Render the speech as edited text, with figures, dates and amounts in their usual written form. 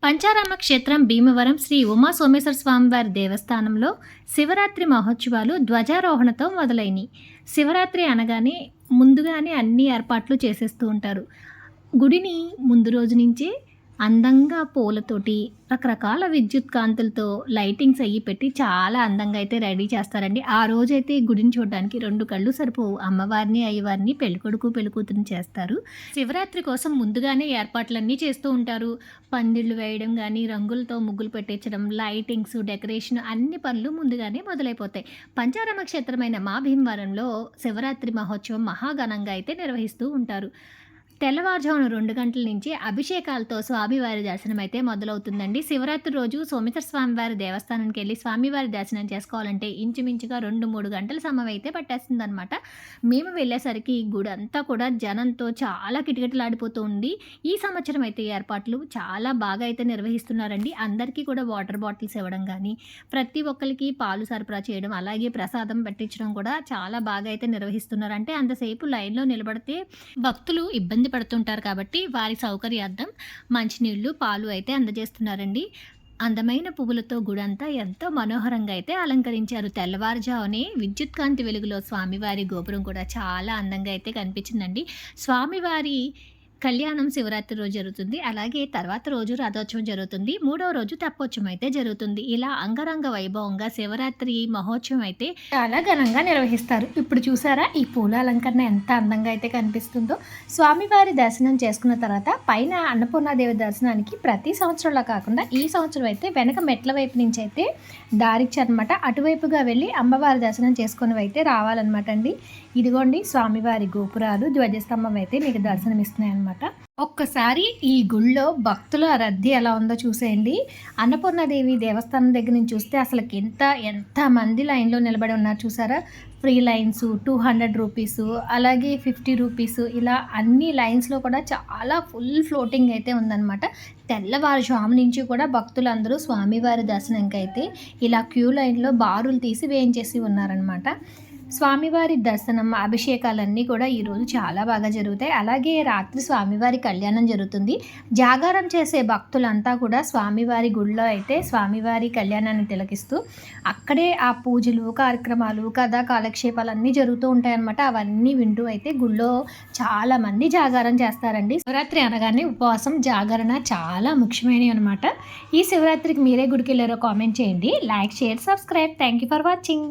పంచారామ క్షేత్రం భీమవరం శ్రీ ఉమా సోమేశ్వర స్వామివారి దేవస్థానంలో శివరాత్రి మహోత్సవాలు ధ్వజారోహణతో మొదలైనవి. శివరాత్రి అనగానే ముందుగానే అన్ని ఏర్పాట్లు చేసేస్తూ ఉంటారు. గుడిని ముందు రోజు నుంచే అందంగా పూలతోటి రకరకాల విద్యుత్ కాంతులతో లైటింగ్స్ అయ్యి పెట్టి చాలా అందంగా అయితే రెడీ చేస్తారండి. ఆ రోజైతే గుడిని చూడడానికి 2 కళ్ళు సరిపోవు. అమ్మవారిని అయ్యవారిని పెళ్ళికొడుకు పెళ్ళికూతురుని చేస్తారు. శివరాత్రి కోసం ముందుగానే ఏర్పాట్లన్నీ చేస్తూ ఉంటారు. పందిళ్ళు వేయడం కానీ, రంగులతో ముగ్గులు పెట్టించడం, లైటింగ్స్, డెకరేషన్ అన్ని పనులు ముందుగానే మొదలైపోతాయి. పంచారామ క్షేత్రమైన మా భీమవరంలో శివరాత్రి మహోత్సవం మహాఘనంగా అయితే నిర్వహిస్తూ ఉంటారు. తెల్లవారుజామున 2 గంటల నుంచి అభిషేకాలతో స్వామివారి దర్శనం అయితే మొదలవుతుందండి. శివరాత్రి రోజు సోమేశ్వర స్వామివారి దేవస్థానానికి వెళ్ళి స్వామివారి దర్శనం చేసుకోవాలంటే ఇంచుమించుగా 2-3 గంటల సమయం అయితే పట్టేస్తుందనమాట. మేము వెళ్ళేసరికి గుడి అంతా కూడా జనంతో చాలా కిటకిటలాడిపోతూ ఉంది. ఈ సంవత్సరం అయితే ఏర్పాట్లు చాలా బాగా అయితే నిర్వహిస్తున్నారండి. అందరికీ కూడా వాటర్ బాటిల్స్ ఇవ్వడం కానీ, ప్రతి ఒక్కరికి పాలు సరఫరా చేయడం, అలాగే ప్రసాదం పెట్టించడం కూడా చాలా బాగా అయితే నిర్వహిస్తున్నారు. అంటే అంతసేపు లైన్లో నిలబడితే భక్తులు ఇబ్బంది పడుతుంటారు కాబట్టి వారి సౌకర్యార్థం మంచినీళ్ళు, పాలు అయితే అందజేస్తున్నారండి. అందమైన పువ్వులతో గుడంతా ఎంతో మనోహరంగా అయితే అలంకరించారు. తెల్లవారుజామునే విద్యుత్ కాంతి వెలుగులో స్వామివారి గోపురం కూడా చాలా అందంగా అయితే కనిపించిందండి. స్వామివారి కళ్యాణం శివరాత్రి రోజు జరుగుతుంది. అలాగే తర్వాత రోజు రథోత్సవం జరుగుతుంది. 3వ రోజు తెప్పోత్సవం అయితే జరుగుతుంది. ఇలా అంగరంగ వైభవంగా శివరాత్రి మహోత్సవం అయితే చాలా ఘనంగా నిర్వహిస్తారు. ఇప్పుడు చూసారా ఈ పూల అలంకరణ ఎంత అందంగా అయితే కనిపిస్తుందో. స్వామివారి దర్శనం చేసుకున్న తర్వాత పైన అన్నపూర్ణాదేవి దర్శనానికి ప్రతి సంవత్సరంలో కాకుండా ఈ సంవత్సరం అయితే వెనక మెట్ల వైపు నుంచి అయితే దారిచ్చారనమాట. అటువైపుగా వెళ్ళి అమ్మవారి దర్శనం చేసుకుని అయితే రావాలన్నమాట అండి. ఇదిగోండి స్వామివారి గోపురాలు, ధ్వజస్తంభం అయితే మీకు దర్శనమిస్తున్నాయి అన్నమాట. ఒక్కసారి ఈ గుళ్ళో భక్తుల రద్దీ ఎలా ఉందో చూసేయండి. అన్నపూర్ణాదేవి దేవస్థానం దగ్గర నుంచి చూస్తే అసలు ఎంత మంది లైన్లో నిలబడి ఉన్నారు చూసారా. ఫ్రీ లైన్స్, 200 రూపీస్, అలాగే 50 రూపీస్, ఇలా అన్ని లైన్స్లో కూడా చాలా ఫుల్ ఫ్లోటింగ్ అయితే ఉందన్నమాట. తెల్లవారుజాము నుంచి కూడా భక్తులందరూ స్వామివారి దర్శనంకి అయితే ఇలా క్యూ లైన్లో బారులు తీసి వేయించేసి ఉన్నారనమాట. స్వామివారి దర్శనం, అభిషేకాలన్నీ కూడా ఈరోజు చాలా బాగా జరుగుతాయి. అలాగే రాత్రి స్వామివారి కళ్యాణం జరుగుతుంది. జాగారం చేసే భక్తులంతా కూడా స్వామివారి గుడిలో అయితే స్వామివారి కళ్యాణాన్ని తిలకిస్తూ అక్కడే ఆ పూజలు, కార్యక్రమాలు, కథా కాలక్షేపాలన్నీ జరుగుతూ ఉంటాయన్నమాట. అవన్నీ వింటూ అయితే గుడిలో చాలామంది జాగారం చేస్తారండి. శివరాత్రి అనగానే ఉపవాసం, జాగరణ చాలా ముఖ్యమైనవి అనమాట. ఈ శివరాత్రికి మీరే గుడికి వెళ్ళారో కామెంట్ చేయండి. Like, share, subscribe. Thank you for watching.